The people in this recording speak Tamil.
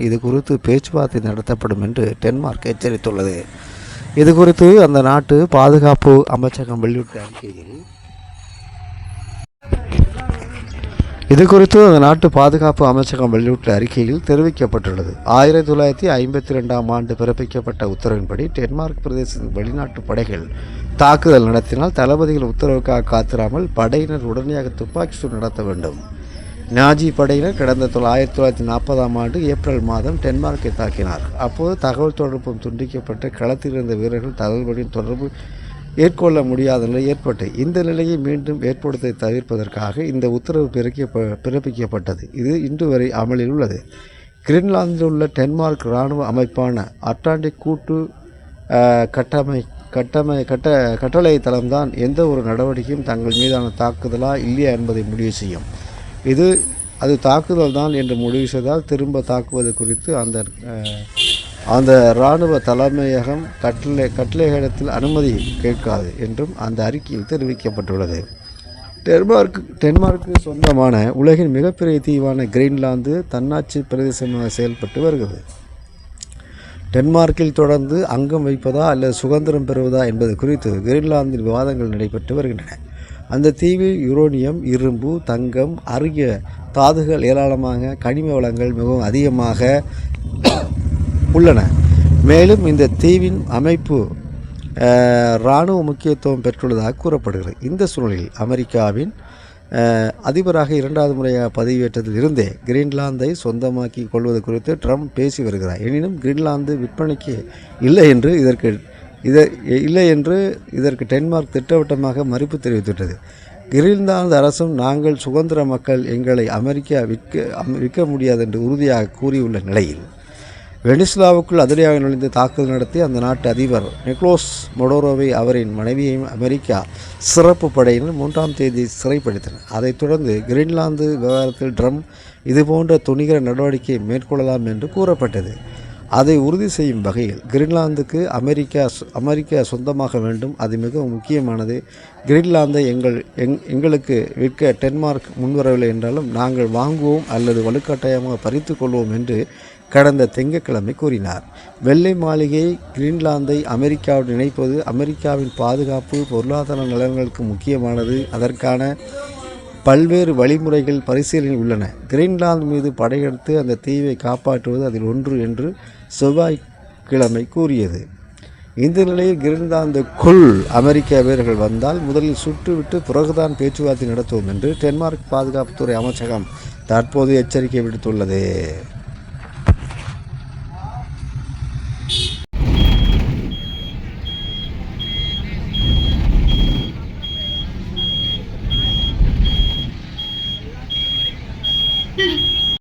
இது குறித்து பேச்சுவார்த்தை நடத்தப்படும் என்று டென்மார்க் எச்சரித்துள்ளது. இது குறித்து அந்த நாட்டு பாதுகாப்பு அமைச்சகம் வெளியிட்ட அறிக்கையில் தெரிவிக்கப்பட்டுள்ளது. 1952ஆம் ஆண்டு பிறப்பிக்கப்பட்ட உத்தரவின்படி டென்மார்க் பிரதேசத்தின் வெளிநாட்டு படைகள் தாக்குதல் நடத்தினால் தளபதிகள் உத்தரவுக்காக காத்திராமல் படையினர் உடனடியாக துப்பாக்கி சூடு நடத்த வேண்டும். நாஜி படையினர் கடந்த 1940ஆம் ஆண்டு ஏப்ரல் மாதம் டென்மார்க்கை தாக்கினார். அப்போது தகவல் தொடர்பும் துண்டிக்கப்பட்டு களத்தில் இருந்த வீரர்கள் தகவல்களின் தொடர்பு ஏற்கொள்ள முடியாத நிலை ஏற்பட்டு இந்த நிலையை மீண்டும் ஏற்படுத்த தவிர்ப்பதற்காக இந்த உத்தரவு பிறப்பிக்கப்பட்டது. இது இன்று வரை அமலில் உள்ளது. கிரீன்லாந்தில் உள்ள டென்மார்க் இராணுவ அமைப்பான அட்லாண்டிக் கூட்டு கட்டளை தளம்தான் எந்த ஒரு நடவடிக்கையும் தங்கள் மீதான தாக்குதலா இல்லையா என்பதை முடிவு செய்யும். அது தாக்குதல் தான் என்று முடிவு செய்தால் திரும்ப தாக்குவது குறித்து அந்த இராணுவ தலைமையகம் கட்டளையிடத்தில் அனுமதி கேட்காது என்றும் அந்த அறிக்கையில் தெரிவிக்கப்பட்டுள்ளது. டென்மார்க்கு சொந்தமான உலகின் மிகப்பெரிய தீவான கிரீன்லாந்து தன்னாட்சி பிரதேசமாக செயல்பட்டு வருகிறது. டென்மார்க்கில் தொடர்ந்து அங்கம் வைப்பதா அல்லது சுதந்திரம் பெறுவதா என்பது குறித்து கிரீன்லாந்தில் விவாதங்கள் நடைபெற்று வருகின்றன. அந்த தீவில் யுரேனியம், இரும்பு, தங்கம், அரிய தாதுகள் ஏராளமாக, கனிம வளங்கள் மிகவும் அதிகமாக உள்ளன. மேலும் இந்த தீவின் அமைப்பு இராணுவ முக்கியத்துவம் பெற்றுள்ளதாக கூறப்படுகிறது. இந்த சூழலில் அமெரிக்காவின் அதிபராக 2வது முறையாக பதவியேற்றதில் இருந்தே கிரீன்லாந்தை சொந்தமாக்கி கொள்வது குறித்து ட்ரம்ப் பேசி வருகிறார். எனினும் கிரீன்லாந்து விற்பனைக்கு இல்லை என்று இதற்கு டென்மார்க் திட்டவட்டமாக மறுப்பு தெரிவித்துள்ளது. கிரீன்லாந்து அரசும் நாங்கள் சுதந்திர மக்கள், எங்களை அமெரிக்கா விற்க முடியாது என்று உறுதியாக கூறியுள்ள நிலையில் வெனிசுலாவுக்குள் அதிரடியாக நுழைந்து தாக்குதல் நடத்தி அந்த நாட்டு அதிபர் நிக்கோலஸ் மடோரோவை அவரின் மனைவியையும் அமெரிக்கா சிறப்பு படையினர் 3ஆம் தேதி சிறைப்படுத்தினர். அதைத் தொடர்ந்து கிரீன்லாந்து விவகாரத்தில் ட்ரம்ப் இதுபோன்ற துணிகர நடவடிக்கையை மேற்கொள்ளலாம் என்று கூறப்பட்டது. அதை உறுதி செய்யும் வகையில் கிரீன்லாந்துக்கு அமெரிக்கா சொந்தமாக வேண்டும், அது மிகவும் முக்கியமானது. கிரீன்லாந்தை எங்களுக்கு விற்க டென்மார்க் முன்வரவில்லை என்றாலும் நாங்கள் வாங்குவோம் அல்லது வலுக்கட்டாயமாக பறித்து கொள்வோம் என்று கடந்த திங்கட்கிழமை கூறினார். வெள்ளை மாளிகை கிரீன்லாந்தை அமெரிக்காவுடன் இணைப்பது அமெரிக்காவின் பாதுகாப்பு, பொருளாதார நலன்களுக்கு முக்கியமானது. அதற்கான பல்வேறு வழிமுறைகள் பரிசீலனையில் உள்ளன. கிரீன்லாந்து மீது படையெடுத்து அந்த தீவை காப்பாற்றுவது அதில் ஒன்று என்று செவ்வாய்க்கிழமை கூறியது. இந்த நிலையில் கிரீன்லாந்துக்குள் அமெரிக்க வீரர்கள் வந்தால் முதலில் சுட்டுவிட்டு பிறகுதான் பேச்சுவார்த்தை நடத்துவோம் என்று டென்மார்க் பாதுகாப்புத்துறை அமைச்சகம் தற்போது எச்சரிக்கை விடுத்துள்ளது.